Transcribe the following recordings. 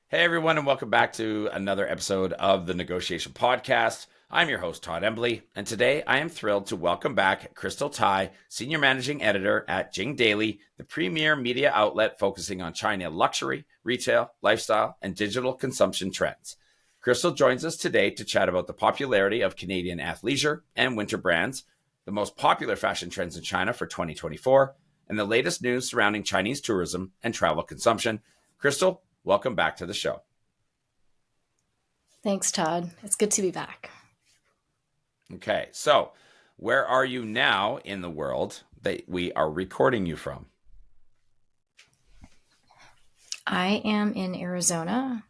Hey, everyone, and welcome back to another episode of the Negotiation Podcast. I'm your host, Todd Embley, and today I am thrilled to welcome back Crystal Tai, Senior Managing Editor at Jing Daily, the premier media outlet focusing on China luxury, retail, lifestyle, and digital consumption trends. Crystal joins us today to chat about the popularity of Canadian athleisure and winter brands, the most popular fashion trends in China for 2024, and the latest news surrounding Chinese tourism and travel consumption. Crystal, welcome back to the show. Thanks, Todd. It's good to be back. Okay, so where are you now in the world that we are recording you from? I am in Arizona,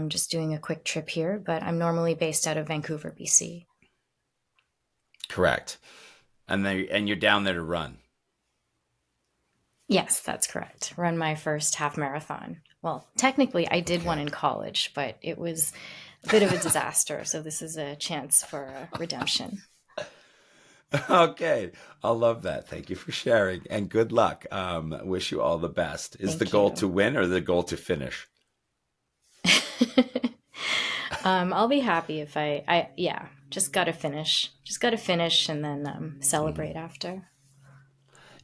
just doing a quick trip here, but I'm normally based out of Vancouver, BC. Correct. And you're down there to run. Yes, that's correct. Run my first half marathon. Well, technically, I did one in college, but it was a bit of a disaster. So this is a chance for redemption. Okay, I love that. Thank you for sharing, and good luck. Wish you all the best. Is the Thank goal you. to win or the goal to finish? I'll be happy if yeah, just got to finish. Just got to finish and then celebrate after.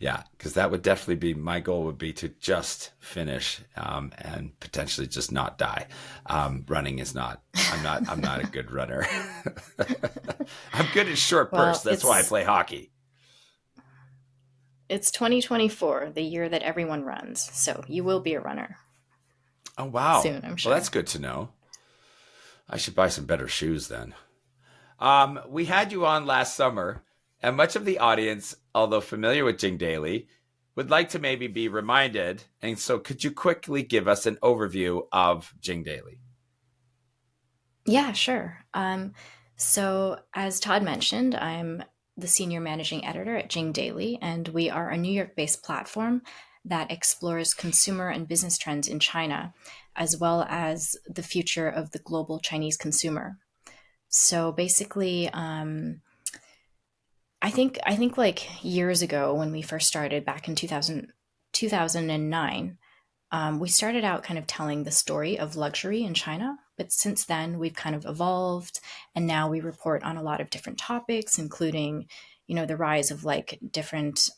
Yeah, because that would definitely be my goal. Would be to just finish and potentially just not die. Running is not. I'm not a good runner. I'm good at short bursts. Well, That's why I play hockey. it's 2024, the year that everyone runs. So you will be a runner Oh wow. soon, I'm Well, sure. that's good to know. I should buy some better shoes then. We had you on last summer, and much of the audience, although familiar with Jing Daily, would like to maybe be reminded. And so, could you quickly give us an overview of Jing Daily? Yeah, sure. So, as Todd mentioned, I'm the senior managing editor at Jing Daily, and we are a New York based platform that explores consumer and business trends in China, as well as the future of the global Chinese consumer. So basically, I think like years ago when we first started back in 2009, we started out kind of telling the story of luxury in China, but since then we've kind of evolved, and now we report on a lot of different topics, including, the rise of like different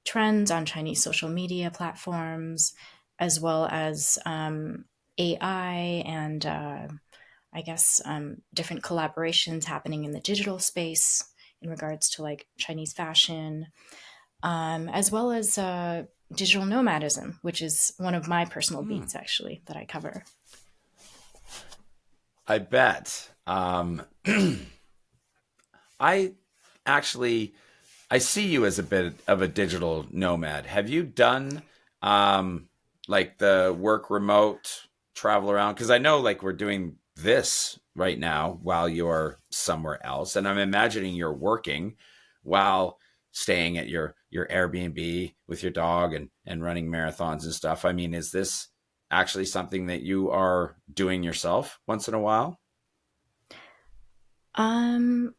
trends on Chinese social media platforms, as well as AI and I guess different collaborations happening in the digital space in regards to like Chinese fashion, as well as digital nomadism, which is one of my personal Hmm, beats actually that I cover. I bet. I actually I see you as a bit of a digital nomad. Have you done um, like the work remote, travel around? Because I know like we're doing this right now while you're somewhere else, and I'm imagining you're working while staying at your Airbnb with your dog and running marathons and stuff. I mean, is this actually something that you are doing yourself once in a while? Um,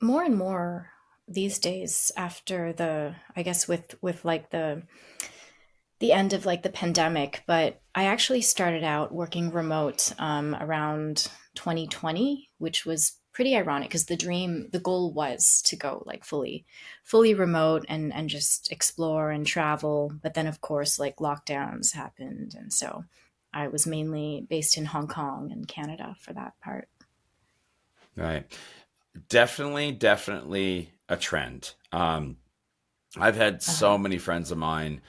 More and more these days after I guess with like the end of like the pandemic, but I actually started out working remote around 2020, which was pretty ironic because the goal was to go like fully remote and just explore and travel. But then of course like lockdowns happened, and so I was mainly based in Hong Kong and Canada for that part. Right. Definitely a trend. I've had so Uh-huh. many friends of mine.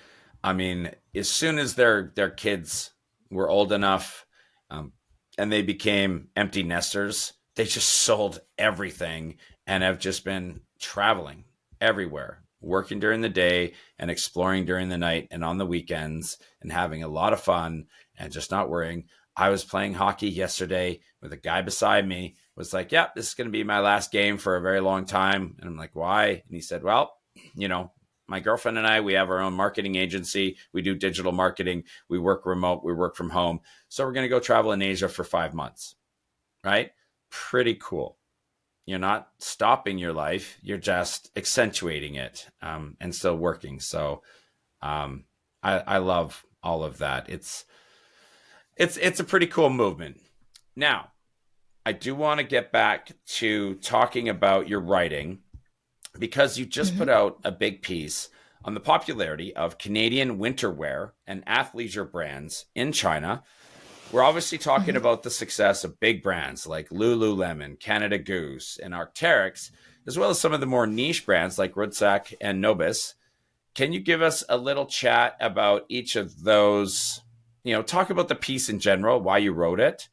I mean, as soon as their kids were old enough, um, and they became empty nesters, they just sold everything and have just been traveling everywhere, working during the day and exploring during the night and on the weekends and having a lot of fun and just not worrying. I was playing hockey yesterday with a guy beside me was like, "Yeah, this is going to be my last game for a very long time." And I'm like, "Why?" And he said, "Well, you know, my girlfriend and I, we have our own marketing agency. We do digital marketing. We work remote. We work from home. So we're going to go travel in Asia for 5 months, right? Pretty cool. You're not stopping your life. You're just accentuating it and still working. So I love all of that. It's a pretty cool movement. Now, I do want to get back to talking about your writing because you just Hmm. put out a big piece on the popularity of Canadian winterwear and athleisure brands in China. We're obviously talking Hmm. about the success of big brands like Lululemon, Canada Goose, and Arc'teryx, as well as some of the more niche brands like Rudsak and Nobis. Can you give us a little chat about each of those? Talk about the piece in general, why you wrote it,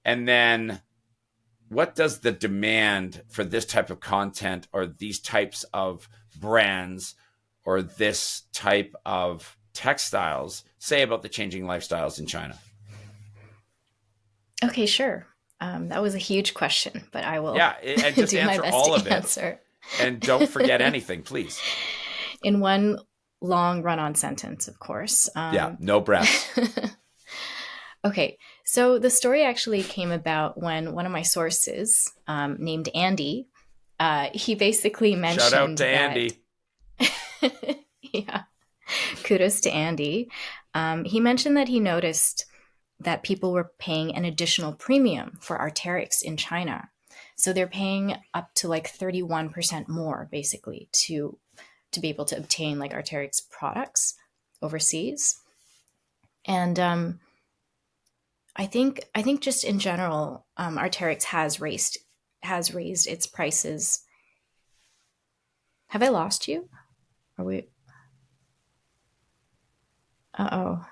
and then what does the demand for this type of content or these types of brands or this type of textiles say about the changing lifestyles in China? Okay, sure. That was a huge question, but I will Yeah, and just do my answer best all of to it answer and don't forget anything, please. in one long run on sentence, of course. Yeah, no breaths. Okay, so the story actually came about when one of my sources, named Andy, he basically Shout out mentioned to that, Andy. yeah, kudos to Andy. He mentioned that he noticed that people were paying an additional premium for Arc'teryx in China. So they're paying up to like 31% more basically to be able to obtain like Arc'teryx products overseas. And I think just in general, Arc'teryx has raised its prices. Have I lost you? Are we? Uh oh.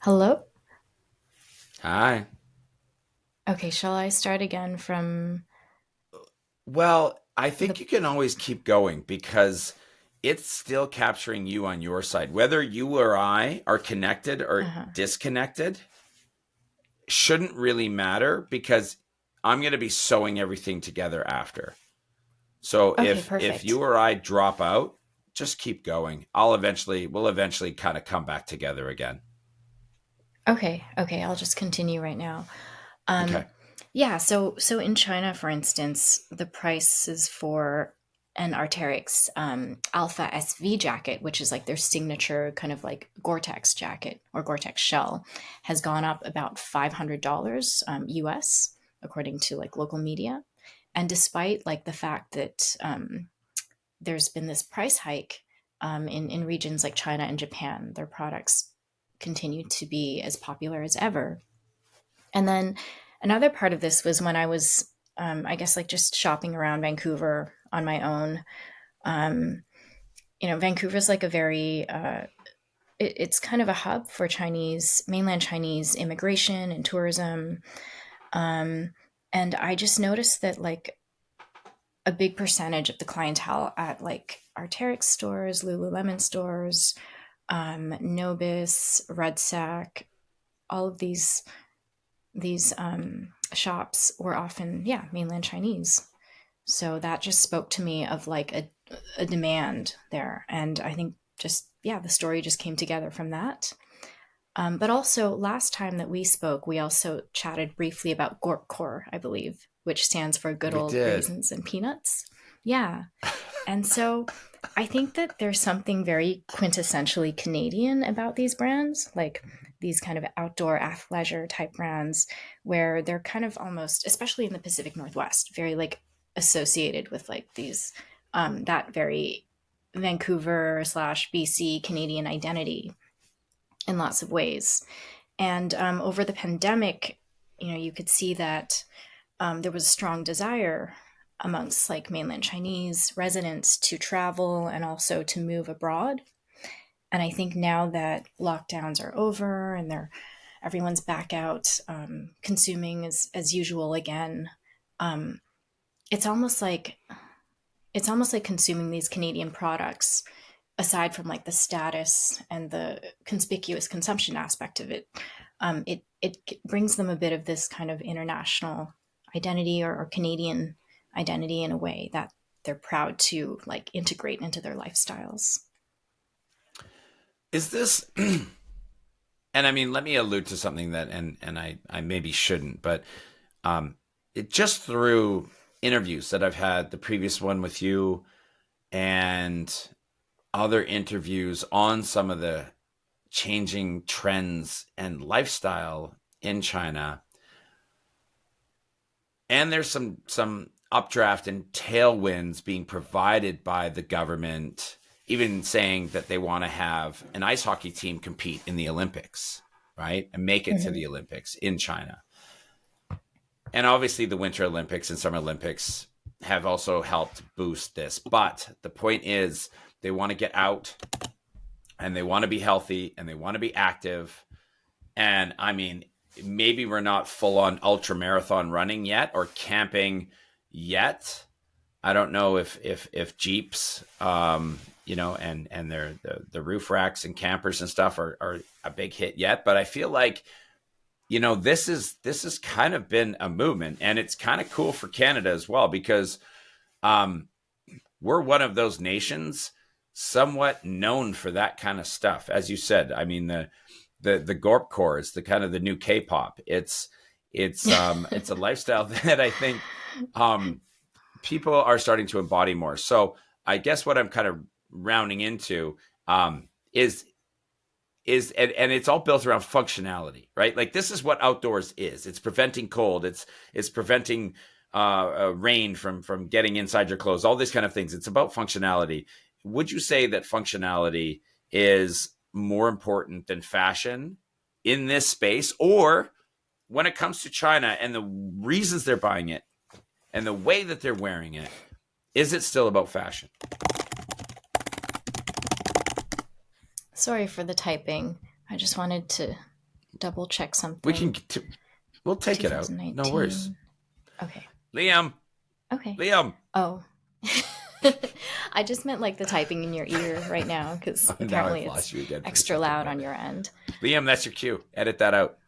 Hello. Hi. Okay. Shall I start again from Well, I the? think you can always keep going because it's still capturing you on your side. Whether you or I are connected or Uh-huh. disconnected shouldn't really matter because I'm going to be sewing everything together after. So Okay. if you Perfect. or I drop out, just keep going. We'll eventually kind of come back together again. Okay. Okay. I'll just continue right now. Um, Okay. yeah. So in China, for instance, the prices for an Arc'teryx Alpha SV jacket, which is like their signature kind of like Gore-Tex jacket or Gore-Tex shell, has gone up about $500 US, according to like local media. And despite like the fact that there's been this price hike in regions like China and Japan, their products continue to be as popular as ever. And then another part of this was when I was, I guess, like just shopping around Vancouver on my own. Um, Vancouver's like a very, it's kind of a hub for mainland Chinese immigration and tourism. Um, and I just noticed that like a big percentage of the clientele at like Arc'teryx stores, Lululemon stores, Nobis, Rudsak, all of these shops were often, yeah, mainland Chinese. So that just spoke to me of like a demand there. And I think just, yeah, the story just came together from that. But also, last time that we spoke, we also chatted briefly about Gorkcore, I believe, which stands for good We old did. raisins and peanuts. Yeah. And so I think that there's something very quintessentially Canadian about these brands, like these kind of outdoor athleisure type brands, where they're kind of almost, especially in the Pacific Northwest, very like associated with like that very Vancouver slash BC Canadian identity in lots of ways. And over the pandemic, you could see that there was a strong desire amongst like mainland Chinese residents to travel and also to move abroad. And I think now that lockdowns are over and everyone's back out consuming as usual again, um, it's almost like it's almost like consuming these Canadian products aside from like the status and the conspicuous consumption aspect of it. It brings them a bit of this kind of international identity or Canadian identity in a way that they're proud to like integrate into their lifestyles. Is this and I mean, let me allude to something that and I maybe shouldn't, but um it just through interviews that I've had, the previous one with you and other interviews on some of the changing trends and lifestyle in China. And there's some updraft and tailwinds being provided by the government, even saying that they want to have an ice hockey team compete in the Olympics, right? And make it to Mm-hmm. the Olympics in China. And obviously the Winter Olympics and Summer Olympics have also helped boost this. But the point is they want to get out and they want to be healthy and they want to be active. And I mean, maybe we're not full on ultra marathon running yet or camping yet. I don't know if Jeeps, and the roof racks and campers and stuff are a big hit yet. But I feel like, this has kind of been a movement, and it's kind of cool for Canada as well, because we're one of those nations somewhat known for that kind of stuff. As you said, I mean, the Gorp core is the kind of the new K-pop. It's a lifestyle that I think people are starting to embody more. So I guess what I'm kind of rounding into is and it's all built around functionality, right? Like, this is what outdoors is. It's preventing cold. It's preventing rain from getting inside your clothes. All these kind of things. It's about functionality. Would you say that functionality is more important than fashion in this space, or when it comes to China and the reasons they're buying it and the way that they're wearing it, is it still about fashion? Sorry for the typing. I just wanted to double check We can, something. we'll take it out. No worries. 2019. Okay. Liam, Okay. Liam. Oh. I just meant like the typing in your ear right now, because Now apparently I've it's lost you again. extra loud on your end. Liam, that's your cue. Edit that out.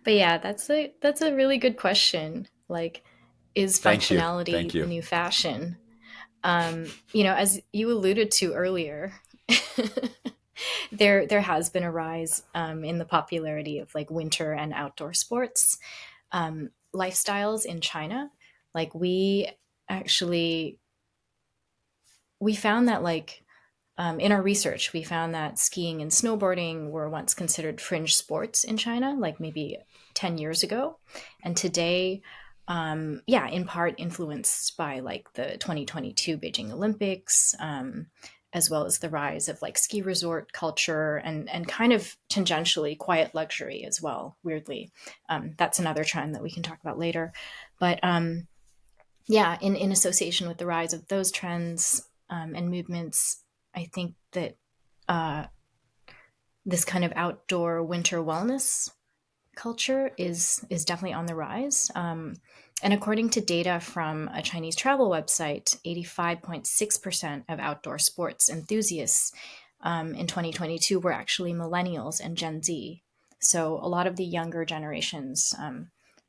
But yeah, that's a really good question. Like, is Thank you. functionality Thank the you. new fashion? As you alluded to earlier, there has been a rise in the popularity of like winter and outdoor sports lifestyles in China. Like, actually we found that in our research, we found that skiing and snowboarding were once considered fringe sports in China, like maybe 10 years ago. And today, yeah, in part influenced by like the 2022 Beijing Olympics, as well as the rise of like ski resort culture and kind of tangentially quiet luxury as well, weirdly. That's another trend that we can talk about later. But yeah, in association with the rise of those trends and movements, I think that uh, this kind of outdoor winter wellness culture is definitely on the rise. And according to data from a Chinese travel website, 85.6% of outdoor sports enthusiasts in 2022 were actually millennials and Gen Z. So a lot of the younger generations,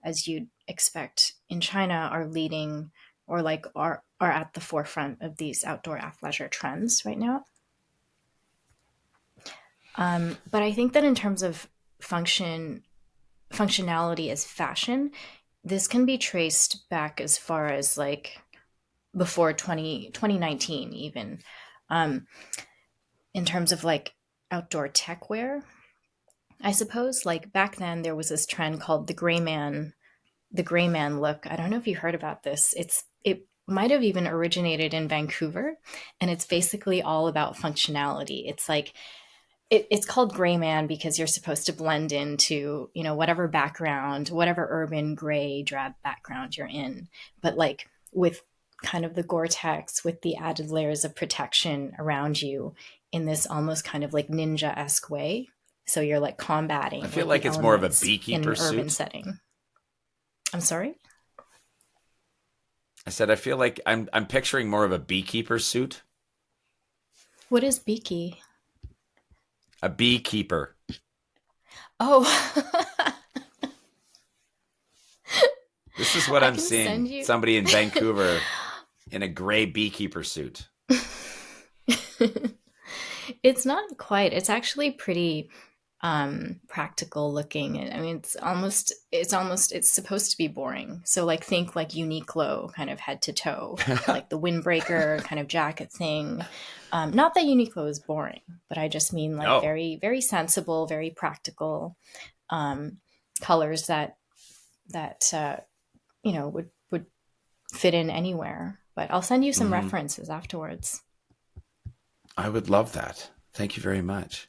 as you'd expect in China, are leading or like are at the forefront of these outdoor athleisure trends right now. But I think that in terms of functionality as fashion, this can be traced back as far as like before 2019 even, um, in terms of like outdoor tech wear. I suppose like back then there was this trend called the gray man look. I don't know if you heard about this. It might have even originated in Vancouver, and it's basically all about functionality. It's like it's called gray man because you're supposed to blend into whatever background, whatever urban gray drab background you're in, but like with kind of the Gore-Tex, with the added layers of protection around you in this almost kind of like ninja-esque way. So you're like I combating feel like the like it's more of a elements in beekeeper an urban suit. setting. I'm sorry. I said I feel like I'm picturing more of a beekeeper suit. What is beaky? A beekeeper. Oh. This is what I I'm can seeing. send you. Somebody in Vancouver in a gray beekeeper suit. It's not quite. It's actually pretty. practical looking. I mean, it's supposed to be boring. So like think like Uniqlo kind of head to toe, like the windbreaker kind of jacket thing. Not that Uniqlo is boring, but I just mean like No. very, very sensible, very practical um, colors that would fit in anywhere. But I'll send you some Hmm. references afterwards. I would love that. Thank you very much.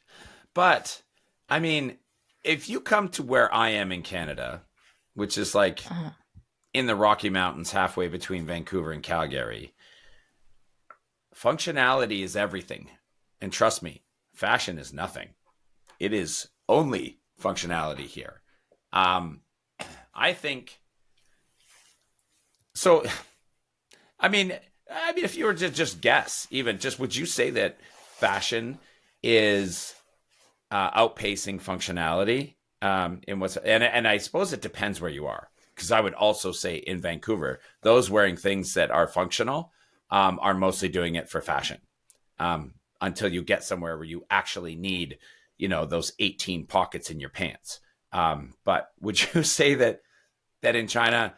But I mean, if you come to where I am in Canada, which is like Uh, in the Rocky Mountains, halfway between Vancouver and Calgary, functionality is everything. And trust me, fashion is nothing. It is only functionality here. Um, I think so. If you were to just guess, even just would you say that fashion is outpacing functionality in what's and I suppose it depends where you are because I would also say in Vancouver those wearing things that are functional are mostly doing it for fashion until you get somewhere where you actually need those 18 pockets in your pants. But would you say that in China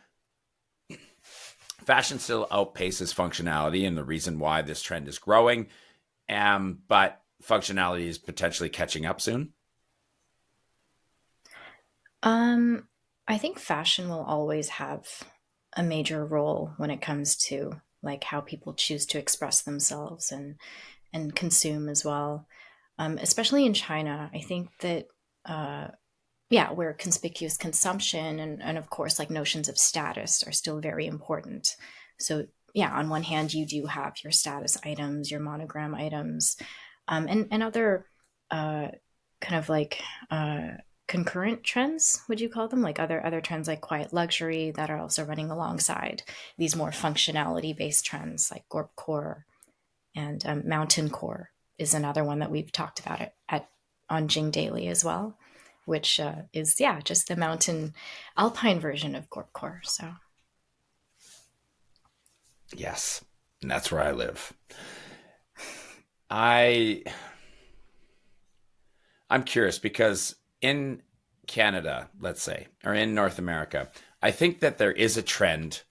fashion still outpaces functionality and the reason why this trend is growing, but functionality is potentially catching up soon? Um, I think fashion will always have a major role when it comes to like how people choose to express themselves and consume as well. Especially in China, I think that uh, yeah, where conspicuous consumption and of course like notions of status are still very important. So yeah, on one hand, you do have your status items, your monogram items, and other uh, kind of like concurrent trends, would you call them? Like other trends like quiet luxury that are also running alongside these more functionality based trends like gorp core and mountain core is another one that we've talked about it at on Jing Daily as well, which is yeah just the mountain alpine version of gorp core. So Yes, and that's where I live. I I'm curious because in Canada, let's say, or in North America, I think that there is a trend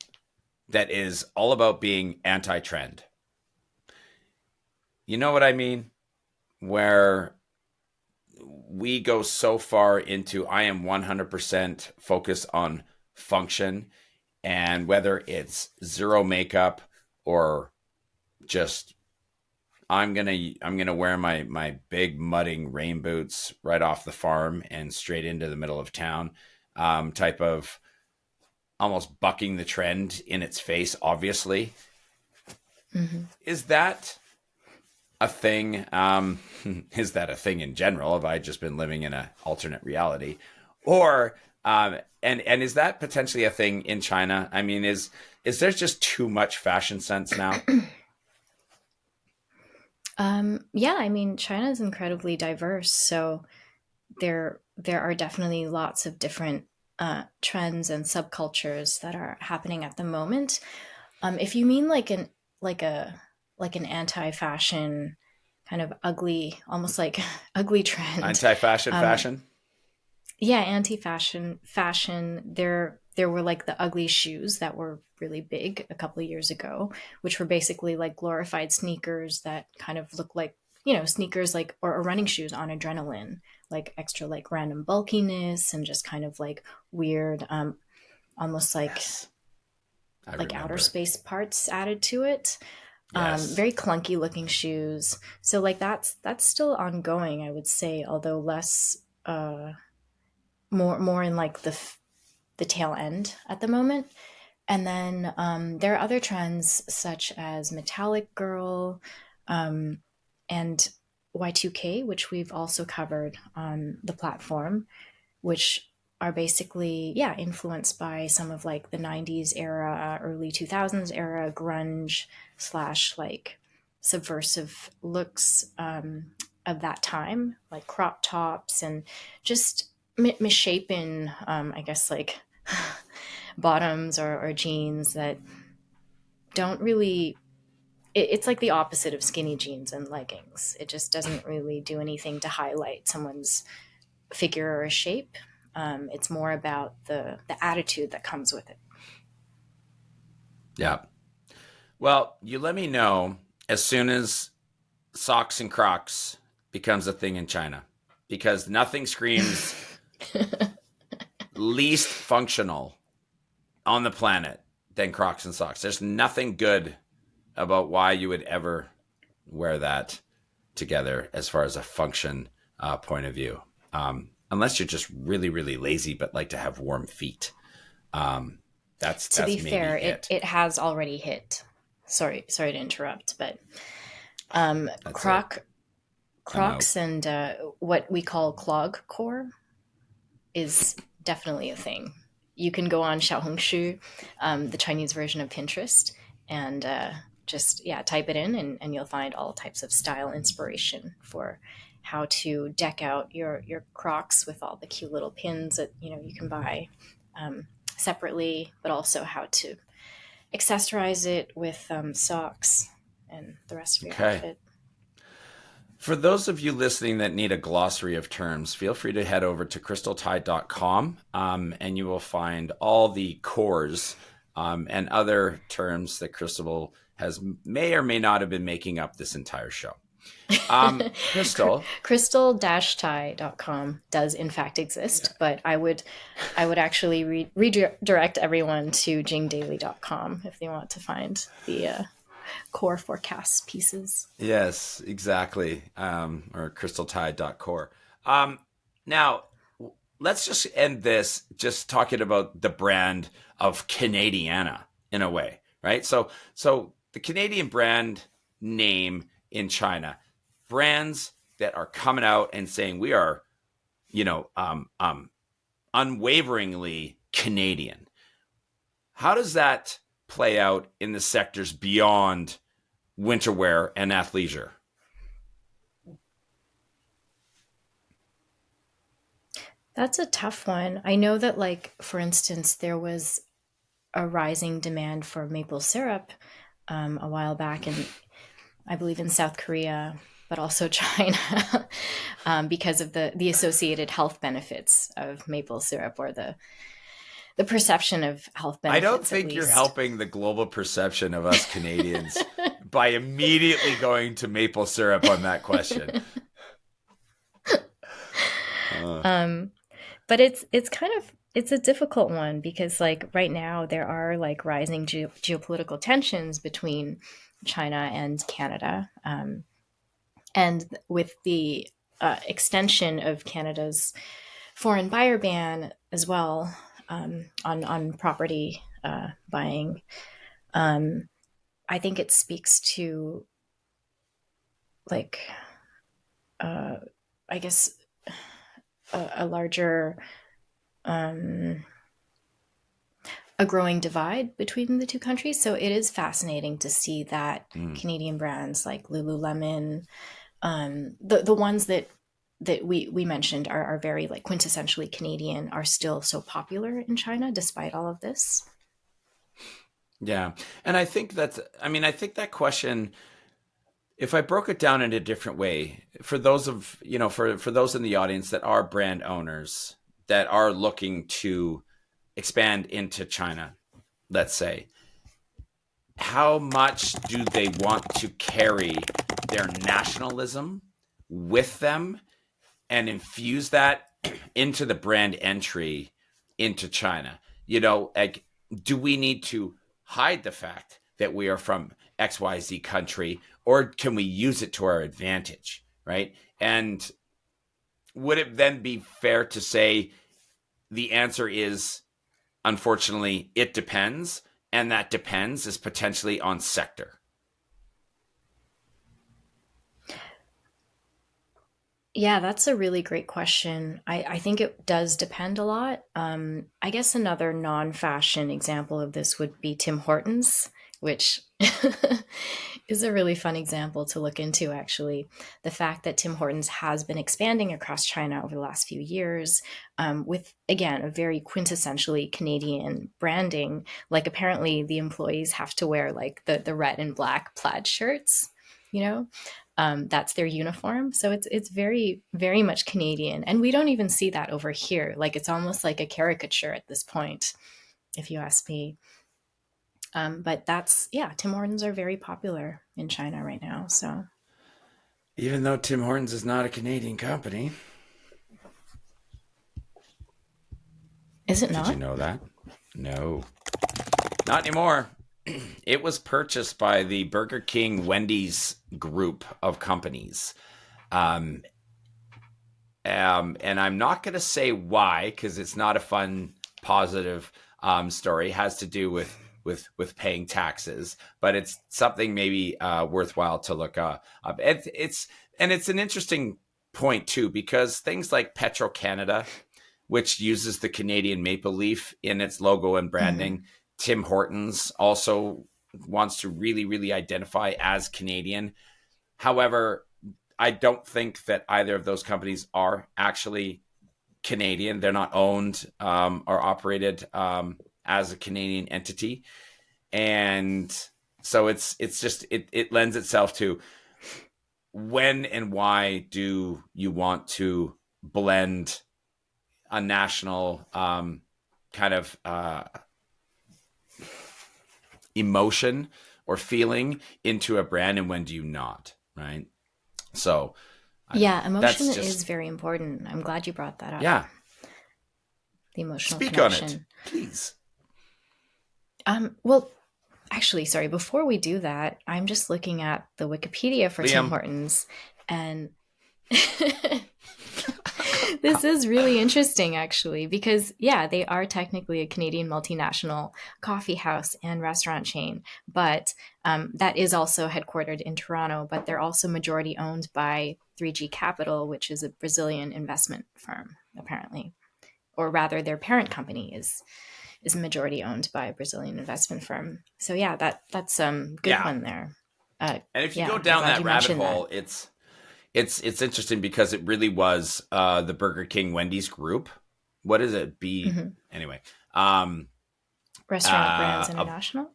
that is all about being anti-trend. You know what I mean? Where we go so far into I am 100% focused on function and whether it's zero makeup or just I'm gonna wear my big mudding rain boots right off the farm and straight into the middle of town, type of almost bucking the trend in its face. Obviously, mhm. is that a thing? Is that a thing in general? Have I just been living in an alternate reality, or and is that potentially a thing in China? I mean, is there just too much fashion sense now? Yeah, I mean China is incredibly diverse, so there are definitely lots of different trends and subcultures that are happening at the moment. If you mean like a like an anti-fashion kind of ugly, almost like ugly trend, Anti-fashion um, fashion? yeah, anti-fashion. There were like the ugly shoes that were really big a couple of years ago, which were basically like glorified sneakers that kind of look like sneakers like or running shoes on adrenaline, like extra like random bulkiness and just kind of like weird, almost Yes, I like outer remember. space parts added to it. Yes. Very clunky looking shoes. So like that's still ongoing, I would say, although less, more in like the tail end at the moment. And then there are other trends such as metallic girl, um, and Y2K, which we've also covered on the platform, which are basically yeah influenced by some of like the 90s era, early 2000s era grunge slash like subversive looks of that time, like crop tops and just misshapen, I guess like bottoms or jeans that don't really, it's like the opposite of skinny jeans and leggings. It just doesn't really do anything to highlight someone's figure or a shape. It's more about the attitude that comes with it. Yeah. Well, you let me know as soon as socks and Crocs becomes a thing in China, because nothing screams least functional on the planet than Crocs and socks. There's nothing good about why you would ever wear that together as far as a function point of view. Unless you're just really, really lazy but like to have warm feet. Um, that's To be that's maybe fair, it it. it has already hit. Sorry to interrupt, but That's it. Croc I'm out. Crocs and what we call clog core is definitely a thing. You can go on Xiaohongshu, the Chinese version of Pinterest, and just type it in, and you'll find all types of style inspiration for how to deck out your Crocs with all the cute little pins that you can buy separately, but also how to accessorize it with socks and the rest of your Okay. outfit. For those of you listening that need a glossary of terms, feel free to head over to crystaltai.com and you will find all the cores and other terms that Crystal has may or may not have been making up this entire show. Crystal, Crystal-tie.com does in fact exist, but I would actually redirect everyone to jingdaily.com if they want to find the core forecast pieces. yes, exactly, or crystaltai.core. Um, now, let's just end this just talking about the brand of Canadiana in a way, right? So the Canadian brand name in China, brands that are coming out and saying we are, you know, unwaveringly Canadian. How does that play out in the sectors beyond winterwear and athleisure? That's a tough one. I know that, like, for instance, there was a rising demand for maple syrup a while back, and I believe in South Korea, but also China, because of the associated health benefits of maple syrup, or the perception of health I don't benefits, at think you're least. helping the global perception of us Canadians by immediately going to maple syrup on that question. Uh, um, but it's a difficult one because, like, right now there are like rising geopolitical tensions between China and Canada, and with the extension of Canada's foreign buyer ban as well, on property buying. Um, I think it speaks to, like, uh, I guess a larger, um, a growing divide between the two countries. So it is fascinating to see that mm. Canadian brands like Lululemon, the ones that we mentioned are very, like, quintessentially Canadian, are still so popular in China despite all of this. Yeah. And I think that's, I mean, I think that question, if I broke it down in a different way, for those of, for those in the audience that are brand owners that are looking to expand into China, let's say, how much do they want to carry their nationalism with them and infuse that into the brand entry into China? Like, do we need to hide the fact that we are from XYZ country, or can we use it to our advantage? Right. And would it then be fair to say the answer is, unfortunately, it depends. And that depends is potentially on sector. Yeah, that's a really great question. I think it does depend a lot. I guess another non-fashion example of this would be Tim Hortons, which is a really fun example to look into, actually. The fact that Tim Hortons has been expanding across China over the last few years, with, again, a very quintessentially Canadian branding. Like, apparently the employees have to wear, like, the red and black plaid shirts, you know? That's their uniform. So it's very, very much Canadian. And we don't even see that over here. Like it's almost like a caricature at this point, if you ask me. But that's, yeah, Tim Hortons are very popular in China right now. So Even though Tim Hortons is not a Canadian company. is it Did you not? know that? No, not anymore. It was purchased by the Burger King Wendy's group of companies. Um, and I'm not going to say why because it's not a fun, positive story. It has to do with paying taxes, but it's something maybe worthwhile to look up. It's an interesting point too because things like Petro Canada, which uses the Canadian maple leaf in its logo and Mm-hmm. branding, Tim Hortons also wants to really, really identify as Canadian. However, I don't think that either of those companies are actually Canadian. They're not owned or operated as a Canadian entity, and so it's just it lends itself to when and why do you want to blend a national kind of emotion or feeling into a brand, and when do you not, right? So Yeah, emotion that's is just very important. I'm glad you brought that up. yeah. The emotional Speak on it, connection. please. Well, actually, sorry, before we do that, I'm just looking at the Wikipedia for Tim Liam, Hortons, and this is really interesting, actually, because, yeah, they are technically a Canadian multinational coffee house and restaurant chain, but that is also headquartered in Toronto, but they're also majority owned by 3G Capital, which is a Brazilian investment firm, apparently. Or rather, their parent company is majority owned by a Brazilian investment firm. So yeah, that's good yeah. one there. And if you go Yeah, I'm down glad that you rabbit mentioned that. hole, it's interesting because it really was the Burger King Wendy's group. What is it? B Hmm. anyway. Um, Restaurant Brands uh, International.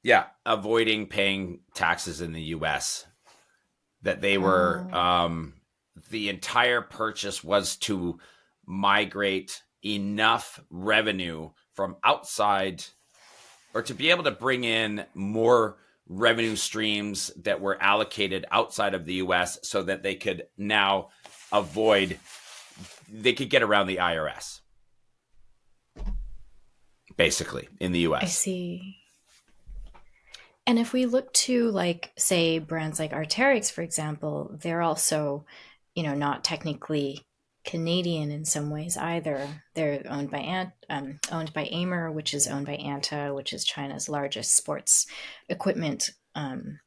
yeah, avoiding paying taxes in the U.S. That they were Oh, the entire purchase was to migrate enough revenue from outside or to be able to bring in more revenue streams that were allocated outside of the US so that they could now avoid they could get around the IRS basically in the I US. see. And if we look to, like, say brands like Arc'teryx, for example, they're also, not technically Canadian in some ways either. They're owned by Amer, which is owned by Anta, which is China's largest sports equipment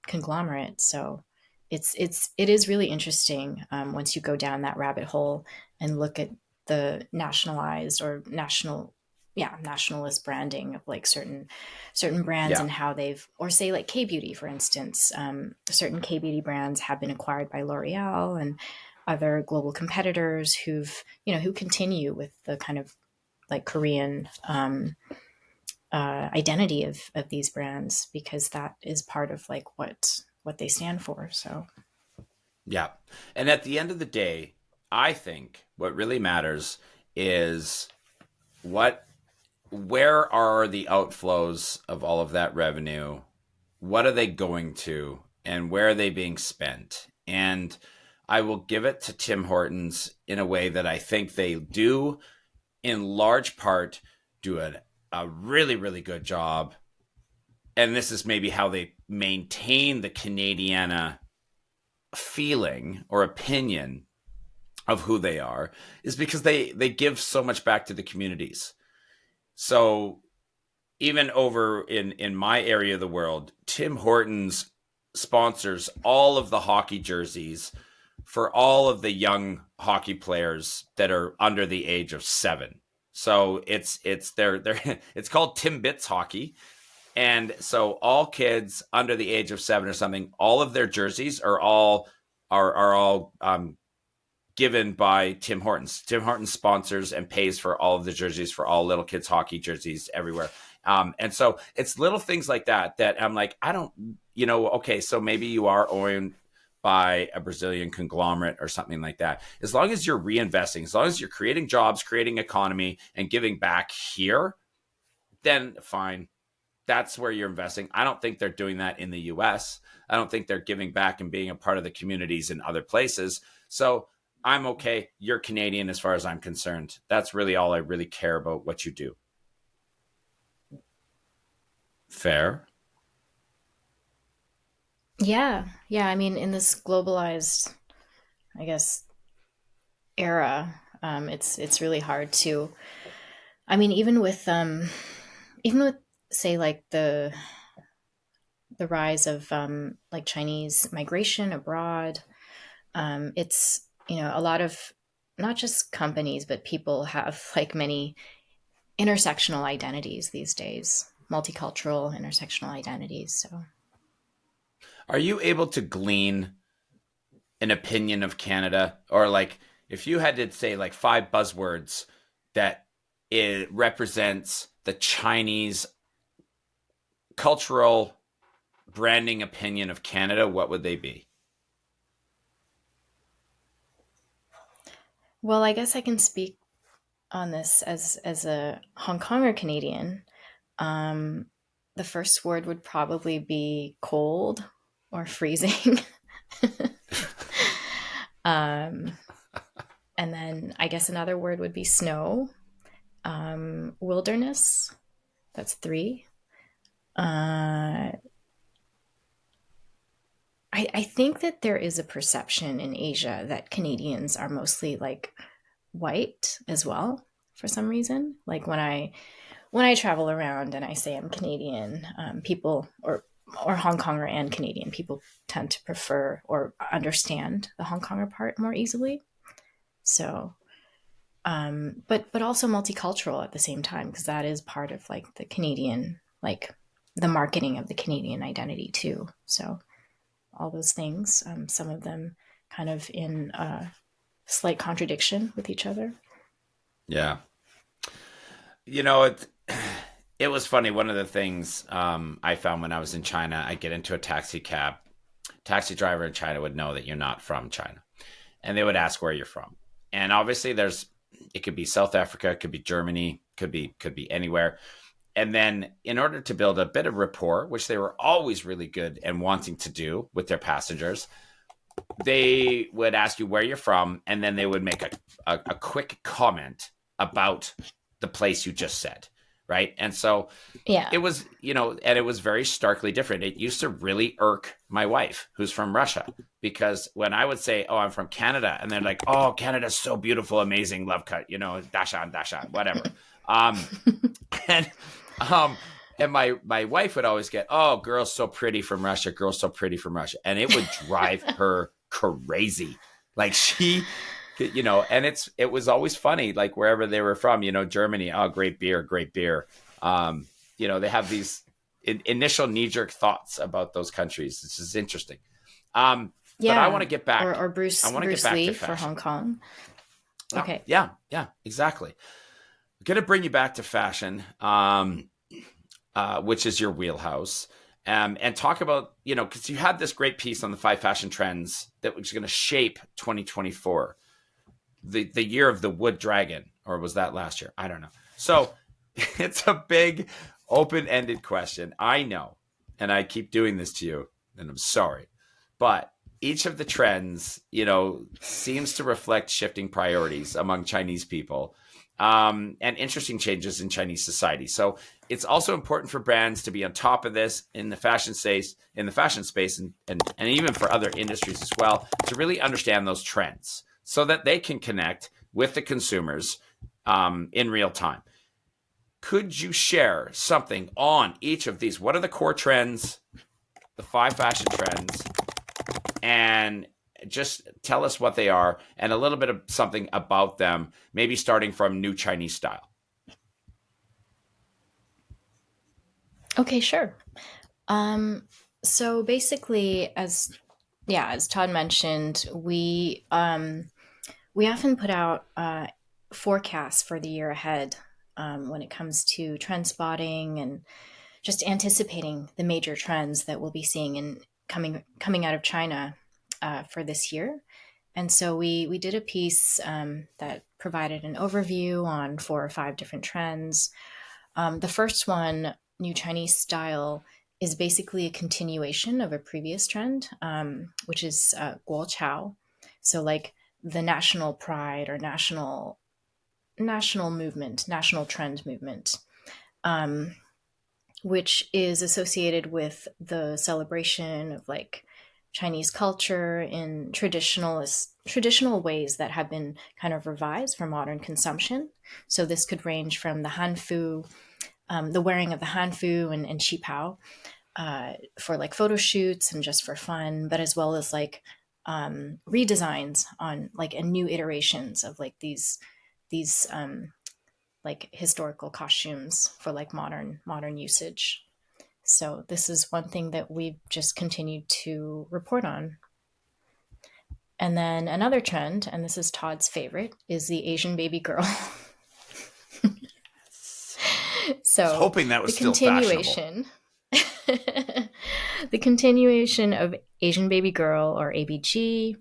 conglomerate. So it is really interesting once you go down that rabbit hole and look at the nationalized or nationalist branding of like certain brands Yeah. and how they've, or say like K beauty, for instance. Certain K beauty brands have been acquired by L'Oreal and other global competitors who continue with the kind of like Korean identity of these brands because that is part of like what they stand for. So Yeah. And at the end of the day, I think what really matters is what where are the outflows of all of that revenue? What are they going to and where are they being spent? And I will give it to Tim Hortons in a way that I think they do in large part do a really, really good job. And this is maybe how they maintain the Canadiana feeling or opinion of who they are is because they give so much back to the communities. So even over in my area of the world, Tim Hortons sponsors all of the hockey jerseys for all of the young hockey players that are under the age of 7. So it's their it's called Timbits hockey. And so all kids under the age of 7 or something, all of their jerseys are all given by Tim Hortons. Tim Hortons sponsors and pays for all of the jerseys for all little kids hockey jerseys everywhere. And so it's little things like that that I'm like, I don't, okay, so maybe you are by a Brazilian conglomerate or something like that. As long as you're reinvesting, as long as you're creating jobs, creating economy, and giving back here, then fine. That's where you're investing. I don't think they're doing that in the US. I don't think they're giving back and being a part of the communities in other places. So I'm okay. You're Canadian as far as I'm concerned. That's really all I really care about what you do. Fair. Yeah, yeah. I mean, in this globalized, I guess, era, it's really hard to. I mean, even with say like the rise of like Chinese migration abroad, it's a lot of not just companies but people have like many intersectional identities these days, multicultural intersectional identities. So Are you able to glean an opinion of Canada, or like if you had to say like five buzzwords that it represents the Chinese cultural branding opinion of Canada, what would they be? well, I guess I can speak on this as a Hong Konger Canadian. Um, the first word would probably be cold or freezing. um, and then I guess another word would be snow, wilderness. That's three. Uh, I think that there is a perception in Asia that Canadians are mostly like white as well for some reason. Like when I travel around and I say I'm Canadian, people or Hong Konger and Canadian people tend to prefer or understand the Hong Konger part more easily. So, but also multicultural at the same time because that is part of like the Canadian, like the marketing of the Canadian identity too. So all those things, some of them kind of in slight contradiction with each other. Yeah. You know, it was funny. One of the things I found when I was in China, I get into a taxi cab. Taxi driver in China would know that you're not from China, and they would ask where you're from. And obviously, it could be South Africa, it could be Germany, could be anywhere. And then, in order to build a bit of rapport, which they were always really good and wanting to do with their passengers, they would ask you where you're from, and then they would make a quick comment about the place you just said, right? And so Yeah. it was, and it was very starkly different. It used to really irk my wife, who's from Russia, because when I would say, "Oh, I'm from Canada," and they're like, "Oh, Canada's so beautiful, amazing, love cut, dash on, whatever." Um, and um, and my wife would always get, "Oh, girl's so pretty from Russia, girl's so pretty from Russia," and it would drive her crazy. Like and it was always funny, like wherever they were from, Germany, oh, great beer, great beer. They have these initial knee jerk thoughts about those countries. This is interesting. But I want Yeah. to get back. Or I want to get Bruce back to Lee for fashion. Hong Kong. Oh, Okay. yeah, exactly. I'm gonna bring you back to fashion, which is your wheelhouse, and talk about because you had this great piece on the five fashion trends that was going to shape 2024, the year of the wood dragon, or was that last year? I don't know. So it's a big open-ended question. I know, and I keep doing this to you, and I'm sorry, but each of the trends, seems to reflect shifting priorities among Chinese people, and interesting changes in Chinese society. So it's also important for brands to be on top of this in the fashion space, and even for other industries as well, to really understand those trends so that they can connect with the consumers in real time. Could you share something on each of these? What are the core trends, the five fashion trends, and just tell us what they are and a little bit of something about them, maybe starting from new Chinese style. Okay, sure. Um, so basically, as Todd mentioned, we often put out forecasts for the year ahead when it comes to trend spotting and just anticipating the major trends that we'll be seeing in coming out of China. for this year. And so we did a piece that provided an overview on 4 or 5 different trends. The first one, New Chinese Style, is basically a continuation of a previous trend, which is Guo Chao. So like the national pride or national movement, national trend movement, um, which is associated with the celebration of like Chinese culture in traditional ways that have been kind of revised for modern consumption. So this could range from the hanfu, the wearing of the hanfu and qipao for like photo shoots and just for fun, but as well as like redesigns on like a new iterations of like these like historical costumes for like modern usage. So this is one thing that we've just continued to report on. And then another trend, and this is Todd's favorite, is the Asian baby girl. I was So hoping that the was still fashionable. continuation, the continuation of Asian baby girl or ABG.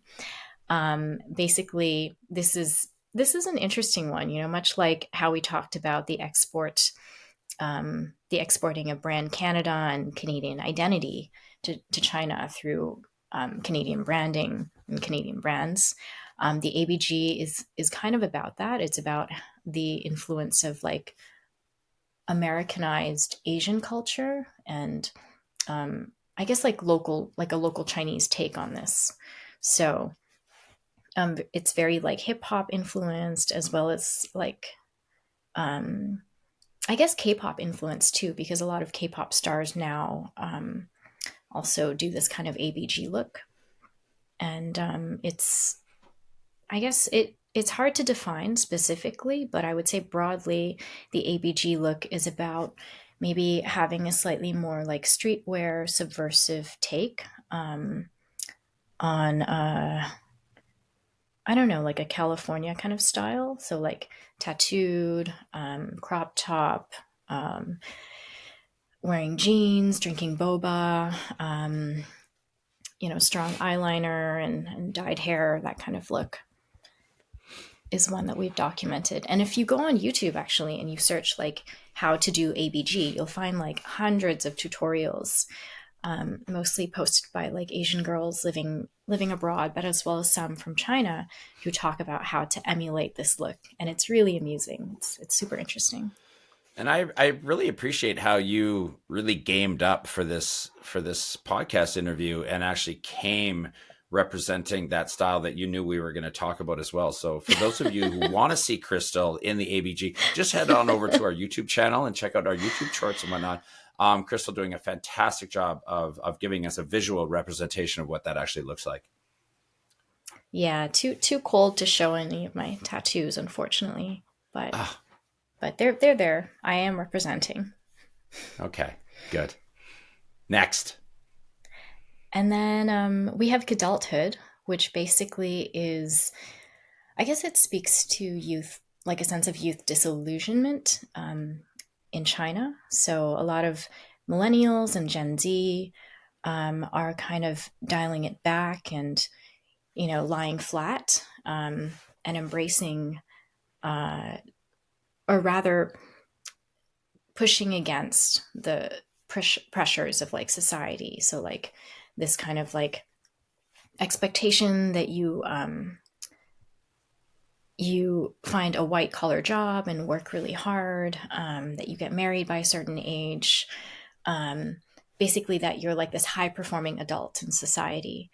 Basically, this is an interesting one. You know, much like how we talked about the exporting of brand Canada and Canadian identity to China through Canadian branding and Canadian brands. The ABG is kind of about that. It's about the influence of like Americanized Asian culture and I guess like a local Chinese take on this. So it's very like hip hop influenced as well as like um, I guess K-pop influence too, because a lot of K-pop stars now also do this kind of ABG look, and it's I guess it's hard to define specifically, but I would say broadly the ABG look is about maybe having a slightly more like streetwear subversive take on I don't know, like a California kind of style. So like tattooed, crop top, um, wearing jeans, drinking boba, strong eyeliner and dyed hair, that kind of look is one that we've documented. And if you go on YouTube actually and you search like how to do ABG, you'll find like hundreds of tutorials, mostly posted by like Asian girls living abroad, but as well as some from China who talk about how to emulate this look. And it's really amusing. It's super interesting. And I really appreciate how you really gamed up for this podcast interview and actually came representing that style that you knew we were going to talk about as well. So for those of you who want to see Crystal in the ABG, just head on over to our YouTube channel and check out our YouTube shorts and whatnot. Crystal doing a fantastic job of giving us a visual representation of what that actually looks like. Yeah, too cold to show any of my tattoos, unfortunately. But Ah, but they're there. I am representing. okay, good. Next. And then we have adulthood, which basically is, I guess it speaks to youth, like a sense of youth disillusionment in China. So a lot of millennials and Gen Z are kind of dialing it back and, lying flat and embracing, uh, or rather pushing against the pressures of like society. So like this kind of like expectation that you find a white collar job and work really hard, that you get married by a certain age, um, basically that you're like this high performing adult in society,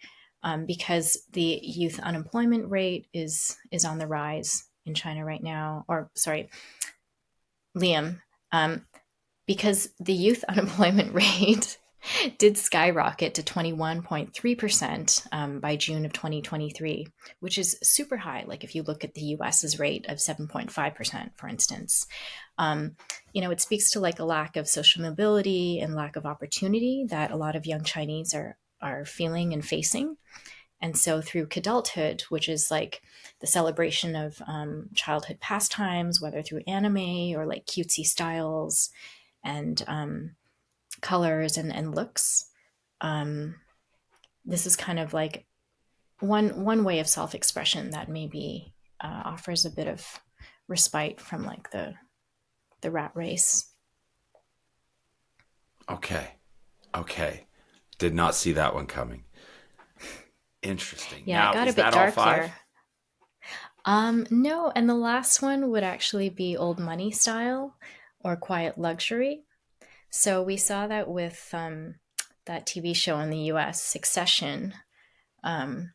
because the youth unemployment rate is on the rise in China right now. Or sorry, Liam, um, because the youth unemployment rate did skyrocket to 21.3% by June of 2023, which is super high. Like if you look at the US's rate of 7.5%, for instance, it speaks to like a lack of social mobility and lack of opportunity that a lot of young Chinese are feeling and facing. And so through adulthood, which is like the celebration of childhood pastimes, whether through anime or like cutesy styles and colors and looks, um, this is kind of like one way of self-expression that maybe offers a bit of respite from like the rat race. Okay. Okay. Did not see that one coming. Interesting. Yeah, it Now, got a is bit that all dark there. five? No, and the last one would actually be old money style or quiet luxury. So we saw that with that TV show in the US, Succession. Um,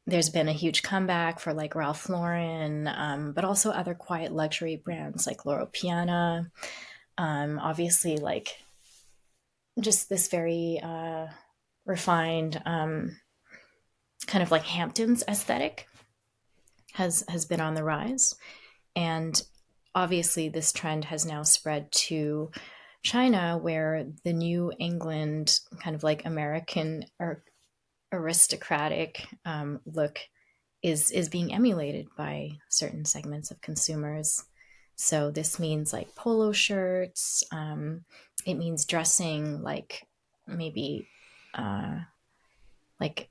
there's been a huge comeback for like Ralph Lauren, but also other quiet luxury brands like Loro Piana. Obviously, like just this very refined kind of like Hamptons aesthetic has been on the rise, and obviously this trend has now spread to China, where the New England kind of like American or aristocratic look is being emulated by certain segments of consumers. So this means like polo shirts. It means dressing like maybe like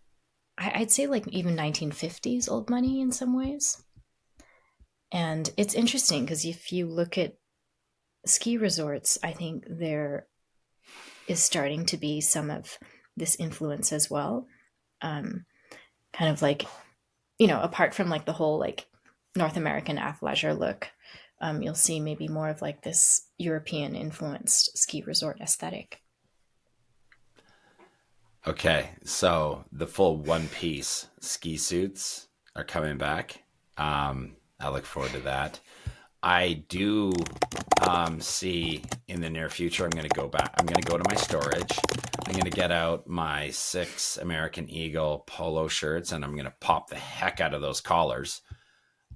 I'd say like even 1950s old money in some ways. And it's interesting because if you look at ski resorts, I think there is starting to be some of this influence as well. Um, Kind of like, apart from like the whole like North American athleisure look, you'll see maybe more of like this European influenced ski resort aesthetic. Okay. So the full one piece ski suits are coming back. I look forward to that. I do see in the near future, I'm going to go back. I'm going to go to my storage. I'm going to get out my 6 American Eagle polo shirts and I'm going to pop the heck out of those collars.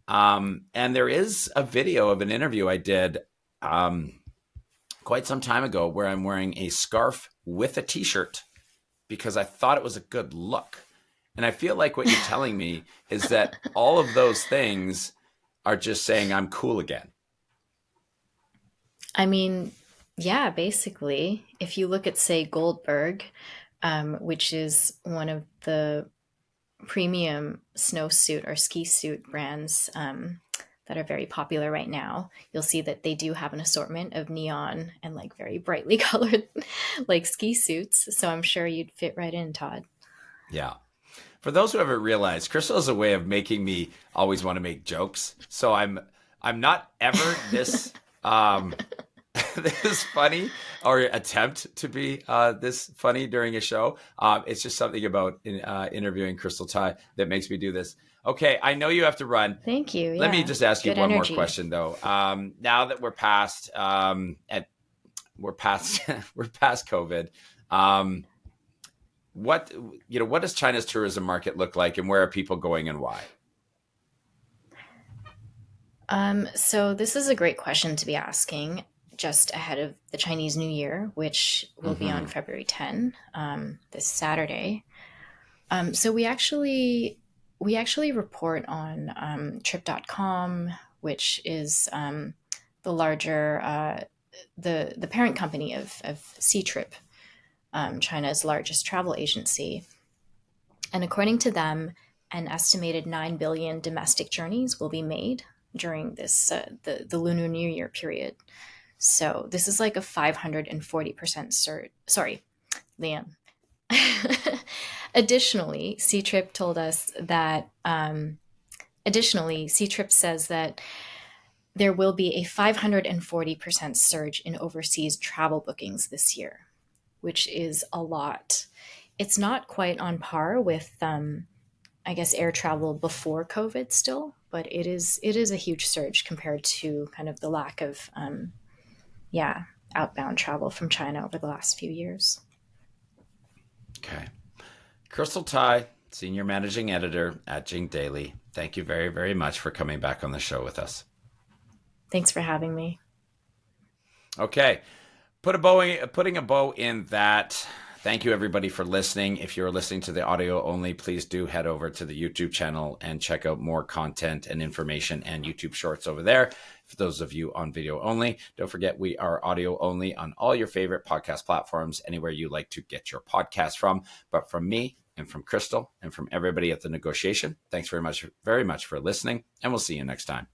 And there is a video of an interview I did quite some time ago where I'm wearing a scarf with a t-shirt because I thought it was a good look. And I feel like what you're telling me is that all of those things are just saying I'm cool again. I mean, yeah, basically, if you look at, say, Goldberg, which is one of the premium snowsuit or ski suit brands that are very popular right now, you'll see that they do have an assortment of neon and like very brightly colored like ski suits. So I'm sure you'd fit right in, Todd. Yeah. For those who haven't realized, Crystal has a way of making me always want to make jokes. So I'm not ever this this funny or attempt to be this funny during a show. It's just something about interviewing Crystal Tai that makes me do this. Okay, I know you have to run. Thank you. Let me Yeah. just ask you Good one more energy. question though. Now that we're past we're past COVID. What what does China's tourism market look like, and where are people going and why? So this is a great question to be asking just ahead of the Chinese New Year, which will be on Mm-hmm. February 10, this Saturday. So we actually report on trip.com, which is the larger the parent company of Ctrip, China's largest travel agency. And according to them, an estimated 9 billion domestic journeys will be made during this the Lunar New Year period. So this is like a 540% surge. Sorry, Liam. Additionally, C-Trip told us that. Additionally, C-Trip says that there will be a 540% surge in overseas travel bookings this year, which is a lot. It's not quite on par with, I guess, air travel before COVID still, but it is a huge surge compared to kind of the lack of, yeah, outbound travel from China over the last few years. Okay. Crystal Tai, Senior Managing Editor at Jing Daily. Thank you very, very much for coming back on the show with us. Thanks for having me. Okay. Putting a bow in that. Thank you, everybody, for listening. If you're listening to the audio only, please do head over to the YouTube channel and check out more content and information and YouTube shorts over there. For those of you on video only, don't forget we are audio only on all your favorite podcast platforms, anywhere you like to get your podcast from. But from me and from Crystal and from everybody at the negotiation. Thanks very much for listening, and we'll see you next time.